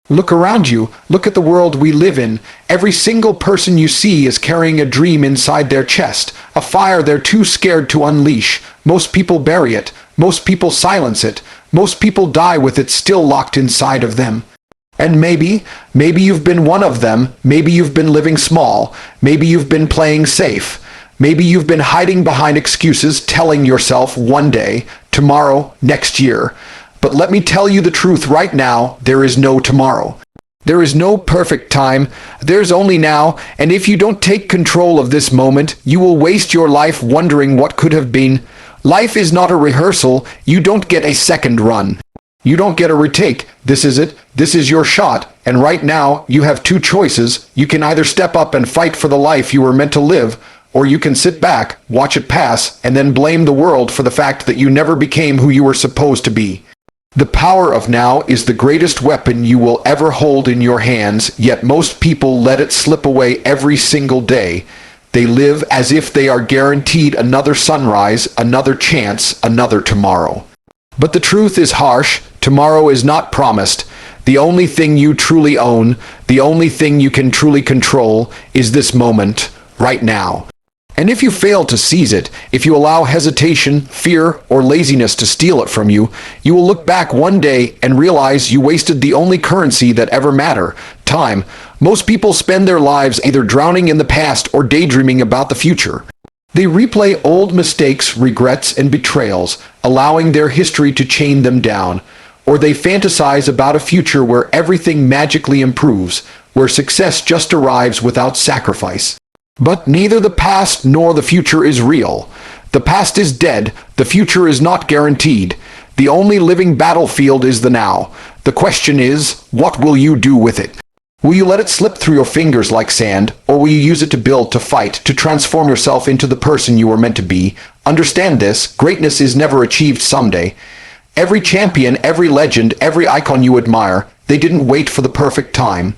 Look around you. Look at the world we live in. Every single person you see is carrying a dream inside their chest, a fire they're too scared to unleash. Most people bury it. Most people silence it. Most people die with it still locked inside of them. And maybe you've been one of them. Maybe you've been living small. Maybe you've been playing safe. Maybe you've been hiding behind excuses, telling yourself one day, tomorrow, next year. But let me tell you the truth right now, there is no tomorrow. There is no perfect time. There's only now, and if you don't take control of this moment, you will waste your life wondering what could have been. Life is not a rehearsal. You don't get a second run. You don't get a retake. This is it. This is your shot. And right now, you have two choices. You can either step up and fight for the life you were meant to live, or you can sit back, watch it pass, and then blame the world for the fact that you never became who you were supposed to be. The power of now is the greatest weapon you will ever hold in your hands, yet most people let it slip away every single day. They live as if they are guaranteed another sunrise, another chance, another tomorrow. But the truth is harsh. Tomorrow is not promised. The only thing you truly own, the only thing you can truly control, is this moment, right now. And if you fail to seize it, if you allow hesitation, fear, or laziness to steal it from you, you will look back one day and realize you wasted the only currency that ever matters: time. Most people spend their lives either drowning in the past or daydreaming about the future. They replay old mistakes, regrets, and betrayals, allowing their history to chain them down. Or they fantasize about a future where everything magically improves, where success just arrives without sacrifice. But neither the past nor the future is real. The past is dead. The future is not guaranteed. The only living battlefield is the now. The question is, what will you do with it? Will you let it slip through your fingers like sand, or will you use it to build, to fight, to transform yourself into the person you were meant to be? Understand this: greatness is never achieved someday. Every champion, every legend, every icon you admire, they didn't wait for the perfect time.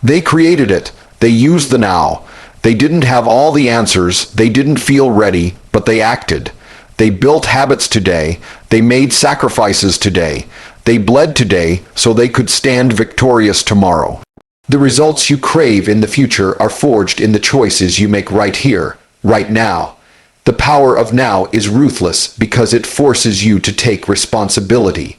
They created it. They used the now. They didn't have all the answers, they didn't feel ready, but they acted. They built habits today, they made sacrifices today, they bled today so they could stand victorious tomorrow. The results you crave in the future are forged in the choices you make right here, right now. The power of now is ruthless because it forces you to take responsibility.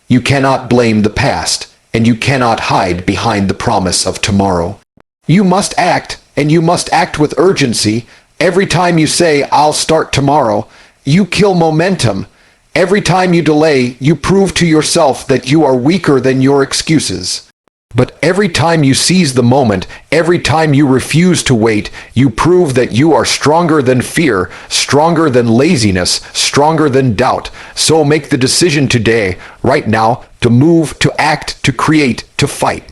You cannot blame the past, and you cannot hide behind the promise of tomorrow. You must act. And you must act with urgency. Every time you say, "I'll start tomorrow," you kill momentum. Every time you delay, you prove to yourself that you are weaker than your excuses. But every time you seize the moment, every time you refuse to wait, you prove that you are stronger than fear, stronger than laziness, stronger than doubt. So make the decision today, right now, to move, to act, to create, to fight.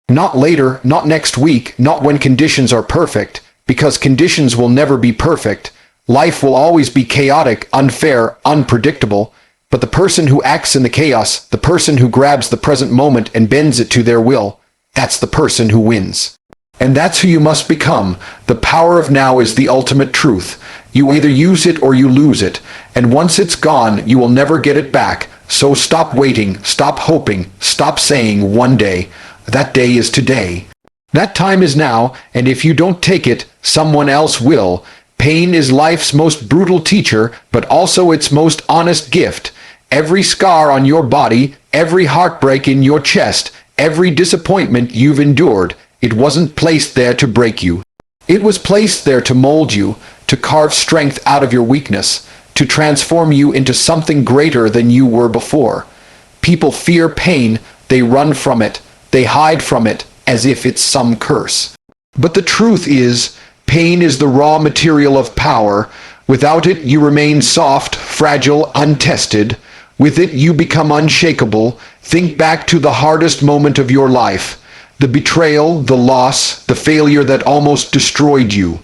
Not later, not next week, not when conditions are perfect, because conditions will never be perfect. Life will always be chaotic, unfair, unpredictable. But the person who acts in the chaos, the person who grabs the present moment and bends it to their will, that's the person who wins. And that's who you must become. The power of now is the ultimate truth. You either use it or you lose it. And once it's gone, you will never get it back. So stop waiting, stop hoping, stop saying one day. That day is today. That time is now, and if you don't take it, someone else will. Pain is life's most brutal teacher, but also its most honest gift. Every scar on your body, every heartbreak in your chest, every disappointment you've endured, it wasn't placed there to break you. It was placed there to mold you, to carve strength out of your weakness, to transform you into something greater than you were before. People fear pain, they run from it. They hide from it as if it's some curse. But the truth is, pain is the raw material of power. Without it, you remain soft, fragile, untested. With it, you become unshakable. Think back to the hardest moment of your life. The betrayal, the loss, the failure that almost destroyed you.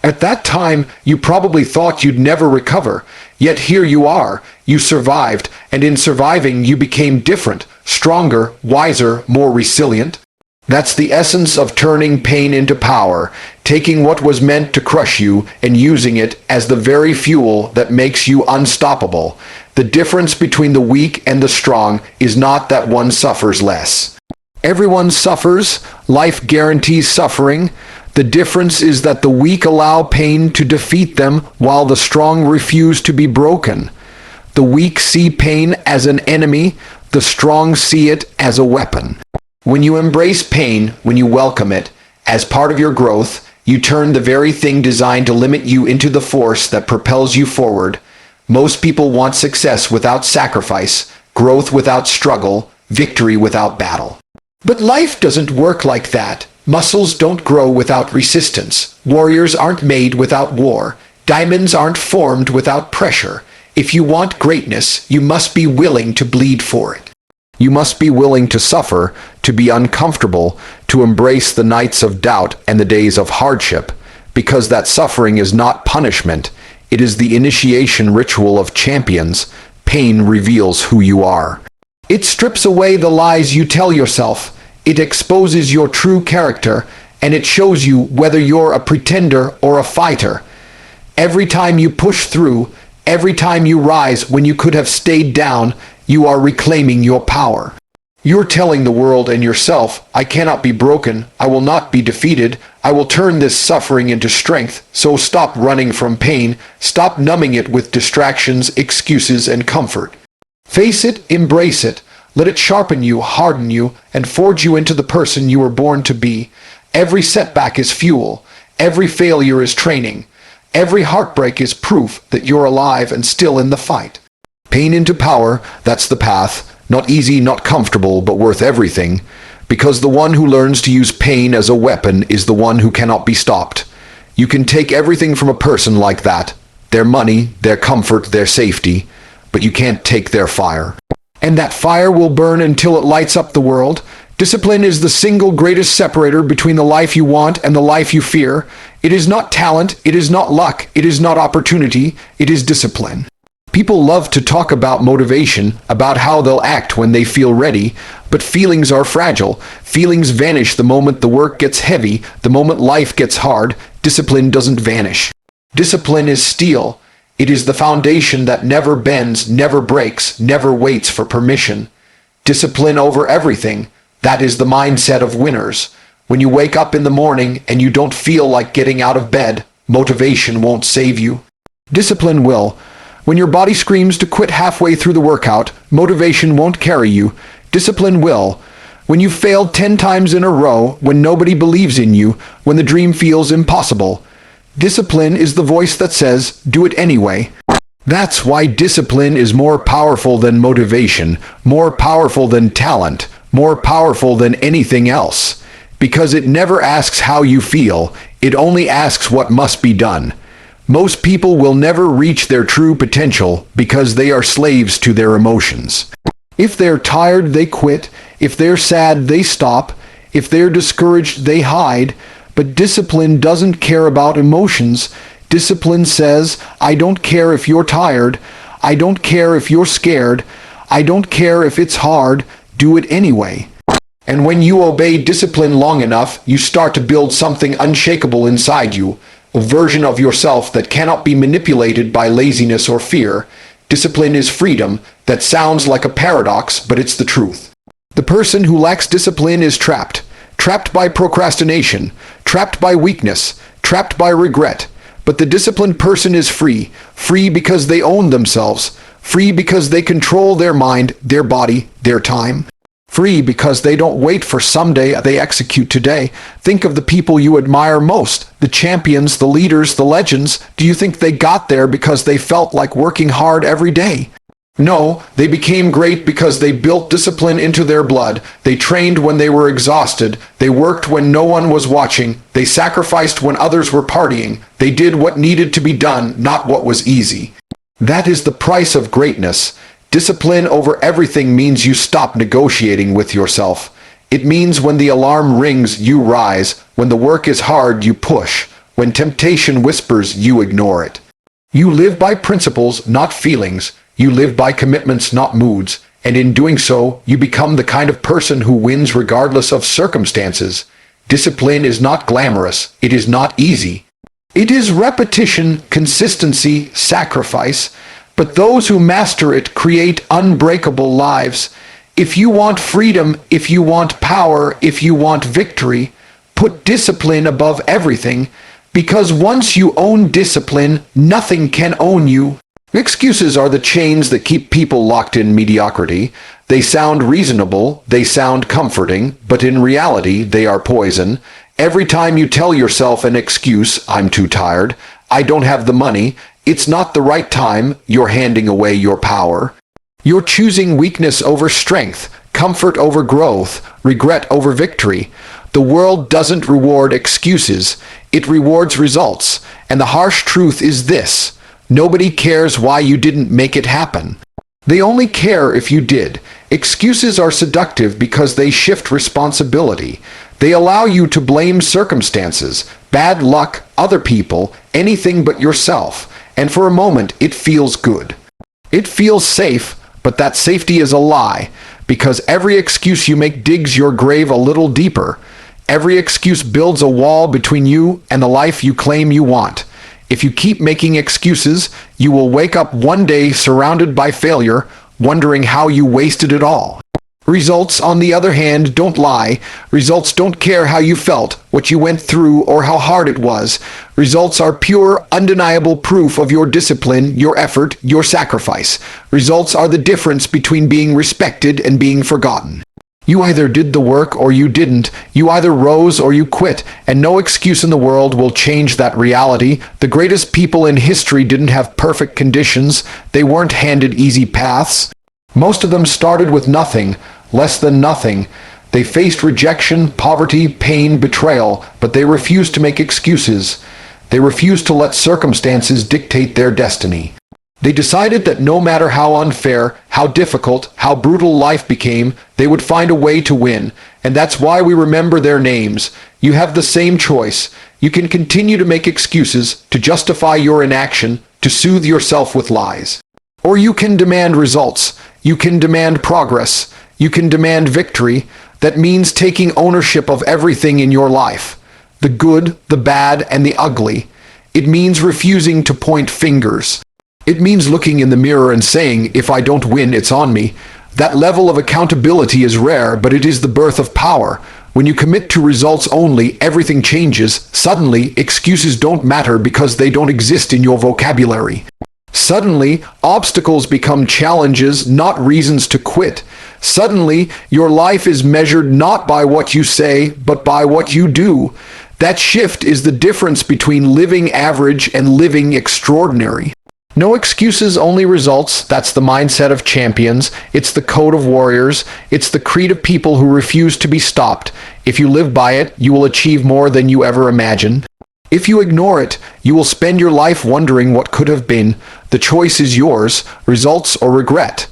At that time, you probably thought you'd never recover. Yet here you are. You survived, and in surviving, you became different. Stronger, wiser, more resilient. That's the essence of turning pain into power, taking what was meant to crush you and using it as the very fuel that makes you unstoppable. The difference between the weak and the strong is not that one suffers less. Everyone suffers. Life guarantees suffering. The difference is that the weak allow pain to defeat them while the strong refuse to be broken. The weak see pain as an enemy. The strong see it as a weapon. When you embrace pain, when you welcome it, as part of your growth, you turn the very thing designed to limit you into the force that propels you forward. Most people want success without sacrifice, growth without struggle, victory without battle. But life doesn't work like that. Muscles don't grow without resistance. Warriors aren't made without war. Diamonds aren't formed without pressure. If you want greatness, you must be willing to bleed for it. You must be willing to suffer, to be uncomfortable, to embrace the nights of doubt and the days of hardship, because that suffering is not punishment. It is the initiation ritual of champions. Pain reveals who you are. It strips away the lies you tell yourself. It exposes your true character, and it shows you whether you're a pretender or a fighter. Every time you push through, every time you rise when you could have stayed down, you are reclaiming your power. You're telling the world and yourself, I cannot be broken, I will not be defeated, I will turn this suffering into strength, so stop running from pain, stop numbing it with distractions, excuses, and comfort. Face it, embrace it, let it sharpen you, harden you, and forge you into the person you were born to be. Every setback is fuel, every failure is training, every heartbreak is proof that you're alive and still in the fight. Pain into power, that's the path. Not easy, not comfortable, but worth everything. Because the one who learns to use pain as a weapon is the one who cannot be stopped. You can take everything from a person like that. Their money, their comfort, their safety. But you can't take their fire. And that fire will burn until it lights up the world. Discipline is the single greatest separator between the life you want and the life you fear. It is not talent, it is not luck, it is not opportunity, it is discipline. People love to talk about motivation, about how they'll act when they feel ready, but feelings are fragile. Feelings vanish the moment the work gets heavy, the moment life gets hard. Discipline doesn't vanish. Discipline is steel. It is the foundation that never bends, never breaks, never waits for permission. Discipline over everything. That is the mindset of winners. When you wake up in the morning and you don't feel like getting out of bed, motivation won't save you. Discipline will. When your body screams to quit halfway through the workout, motivation won't carry you. Discipline will. When you've failed 10 times in a row, when nobody believes in you, when the dream feels impossible, discipline is the voice that says, do it anyway. That's why discipline is more powerful than motivation, more powerful than talent, more powerful than anything else. Because it never asks how you feel, it only asks what must be done. Most people will never reach their true potential because they are slaves to their emotions. If they're tired, they quit. If they're sad, they stop. If they're discouraged, they hide. But discipline doesn't care about emotions. Discipline says, I don't care if you're tired. I don't care if you're scared. I don't care if it's hard. Do it anyway. And when you obey discipline long enough, you start to build something unshakable inside you. A version of yourself that cannot be manipulated by laziness or fear. Discipline is freedom. That sounds like a paradox, but it's the truth. The person who lacks discipline is trapped. Trapped by procrastination. Trapped by weakness. Trapped by regret. But the disciplined person is free. Free because they own themselves. Free because they control their mind, their body, their time. Free because they don't wait for someday, they execute today. Think of the people you admire most, the champions, the leaders, the legends. Do you think they got there because they felt like working hard every day? No, they became great because they built discipline into their blood. They trained when they were exhausted. They worked when no one was watching. They sacrificed when others were partying. They did what needed to be done, not what was easy. That is the price of greatness. Discipline over everything means you stop negotiating with yourself. It means when the alarm rings, you rise. When the work is hard, you push. When temptation whispers, you ignore it. You live by principles, not feelings. You live by commitments, not moods. And in doing so, you become the kind of person who wins regardless of circumstances. Discipline is not glamorous. It is not easy. It is repetition, consistency, sacrifice. But those who master it create unbreakable lives. If you want freedom, if you want power, if you want victory, put discipline above everything, because once you own discipline, nothing can own you. Excuses are the chains that keep people locked in mediocrity. They sound reasonable, they sound comforting, but in reality, they are poison. Every time you tell yourself an excuse, I'm too tired, I don't have the money, it's not the right time, you're handing away your power. You're choosing weakness over strength, comfort over growth, regret over victory. The world doesn't reward excuses, it rewards results. And the harsh truth is this: nobody cares why you didn't make it happen. They only care if you did. Excuses are seductive because they shift responsibility. They allow you to blame circumstances, bad luck, other people, anything but yourself. And for a moment, it feels good. It feels safe, but that safety is a lie, because every excuse you make digs your grave a little deeper. Every excuse builds a wall between you and the life you claim you want. If you keep making excuses, you will wake up one day surrounded by failure, wondering how you wasted it all. Results, on the other hand, don't lie. Results don't care how you felt, what you went through, or how hard it was. Results are pure, undeniable proof of your discipline, your effort, your sacrifice. Results are the difference between being respected and being forgotten. You either did the work or you didn't. You either rose or you quit, and no excuse in the world will change that reality. The greatest people in history didn't have perfect conditions. They weren't handed easy paths. Most of them started with nothing, less than nothing. They faced rejection, poverty, pain, betrayal, but they refused to make excuses. They refused to let circumstances dictate their destiny. They decided that no matter how unfair, how difficult, how brutal life became, they would find a way to win. And that's why we remember their names. You have the same choice. You can continue to make excuses, to justify your inaction, to soothe yourself with lies. Or you can demand results. You can demand progress. You can demand victory. That means taking ownership of everything in your life. The good, the bad, and the ugly. It means refusing to point fingers. It means looking in the mirror and saying, if I don't win, it's on me. That level of accountability is rare, but it is the birth of power. When you commit to results only, everything changes. Suddenly, excuses don't matter because they don't exist in your vocabulary. Suddenly, obstacles become challenges, not reasons to quit. Suddenly, your life is measured not by what you say, but by what you do. That shift is the difference between living average and living extraordinary. No excuses, only results. That's the mindset of champions. It's the code of warriors. It's the creed of people who refuse to be stopped. If you live by it, you will achieve more than you ever imagined. If you ignore it, you will spend your life wondering what could have been. The choice is yours, results or regret.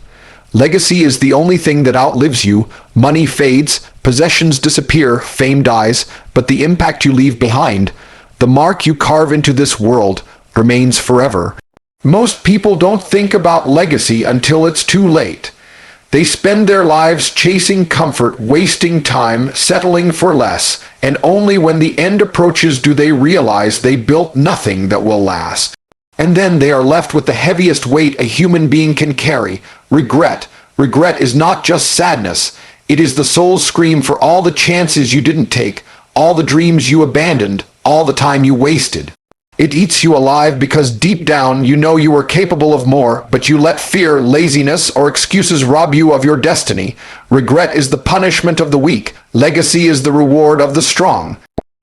Legacy is the only thing that outlives you. Money fades, possessions disappear, fame dies, but the impact you leave behind, the mark you carve into this world, remains forever. Most people don't think about legacy until it's too late. They spend their lives chasing comfort, wasting time, settling for less, and only when the end approaches do they realize they built nothing that will last. And then they are left with the heaviest weight a human being can carry: regret. Regret is not just sadness. It is the soul's scream for all the chances you didn't take, all the dreams you abandoned, all the time you wasted. It eats you alive because deep down you know you were capable of more, but you let fear, laziness, or excuses rob you of your destiny. Regret is the punishment of the weak. Legacy is the reward of the strong.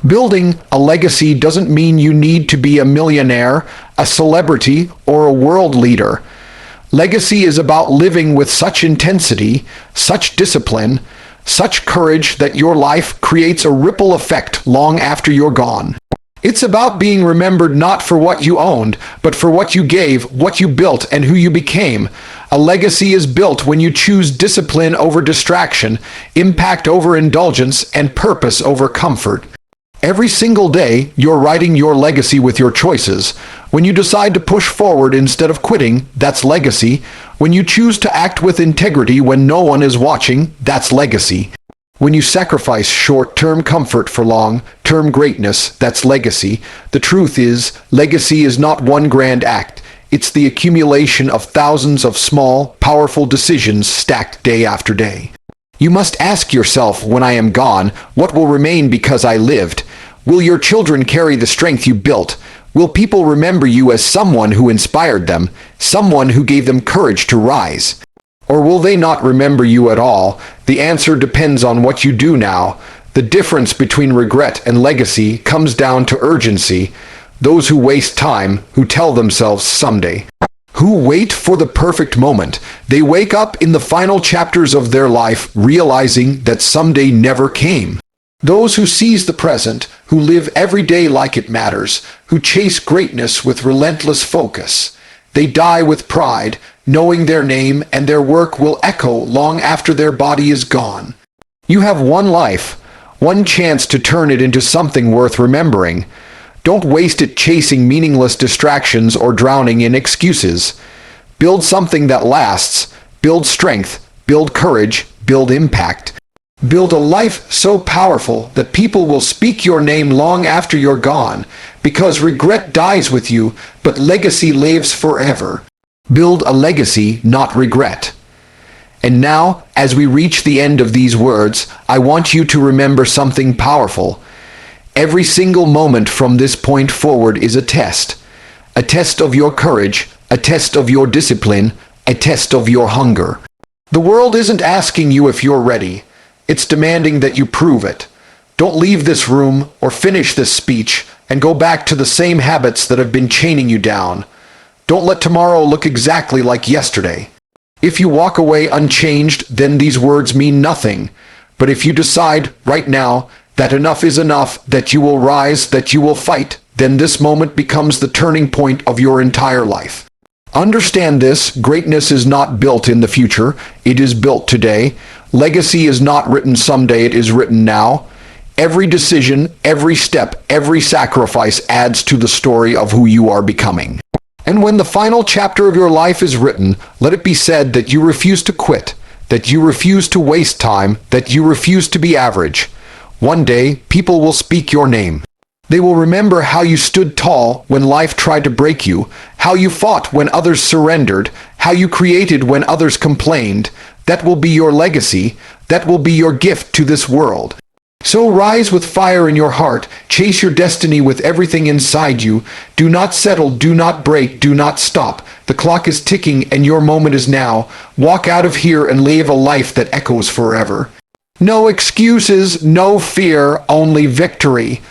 Building a legacy doesn't mean you need to be a millionaire, a celebrity, or a world leader. Legacy is about living with such intensity, such discipline, such courage that your life creates a ripple effect long after you're gone. It's about being remembered not for what you owned, but for what you gave, what you built, and who you became. A legacy is built when you choose discipline over distraction, impact over indulgence, and purpose over comfort. Every single day, you're writing your legacy with your choices. When you decide to push forward instead of quitting, that's legacy. When you choose to act with integrity when no one is watching, that's legacy. When you sacrifice short-term comfort for long-term greatness, that's legacy. The truth is, legacy is not one grand act. It's the accumulation of thousands of small, powerful decisions stacked day after day. You must ask yourself, when I am gone, what will remain because I lived? Will your children carry the strength you built? Will people remember you as someone who inspired them, someone who gave them courage to rise? Or will they not remember you at all? The answer depends on what you do now. The difference between regret and legacy comes down to urgency. Those who waste time, who tell themselves someday, who wait for the perfect moment, they wake up in the final chapters of their life realizing that someday never came. Those who seize the present, who live every day like it matters, who chase greatness with relentless focus, they die with pride, knowing their name and their work will echo long after their body is gone. You have one life, one chance to turn it into something worth remembering. Don't waste it chasing meaningless distractions or drowning in excuses. Build something that lasts. Build strength. Build courage. Build impact. Build a life so powerful that people will speak your name long after you're gone, because regret dies with you, but legacy lives forever. Build a legacy, not regret. And now, as we reach the end of these words, I want you to remember something powerful. Every single moment from this point forward is a test of your courage, a test of your discipline, a test of your hunger. The world isn't asking you if you're ready. It's demanding that you prove it. Don't leave this room or finish this speech and go back to the same habits that have been chaining you down. Don't let tomorrow look exactly like yesterday. If you walk away unchanged, then these words mean nothing. But if you decide right now that enough is enough, that you will rise, that you will fight, then this moment becomes the turning point of your entire life. Understand this: greatness is not built in the future, it is built today. Legacy is not written someday, it is written now. Every decision, every step, every sacrifice adds to the story of who you are becoming. And when the final chapter of your life is written, let it be said that you refuse to quit, that you refuse to waste time, that you refuse to be average. One day, people will speak your name. They will remember how you stood tall when life tried to break you, how you fought when others surrendered, how you created when others complained. That will be your legacy. That will be your gift to this world. So rise with fire in your heart. Chase your destiny with everything inside you. Do not settle. Do not break. Do not stop. The clock is ticking and your moment is now. Walk out of here and live a life that echoes forever. No excuses, no fear, only victory.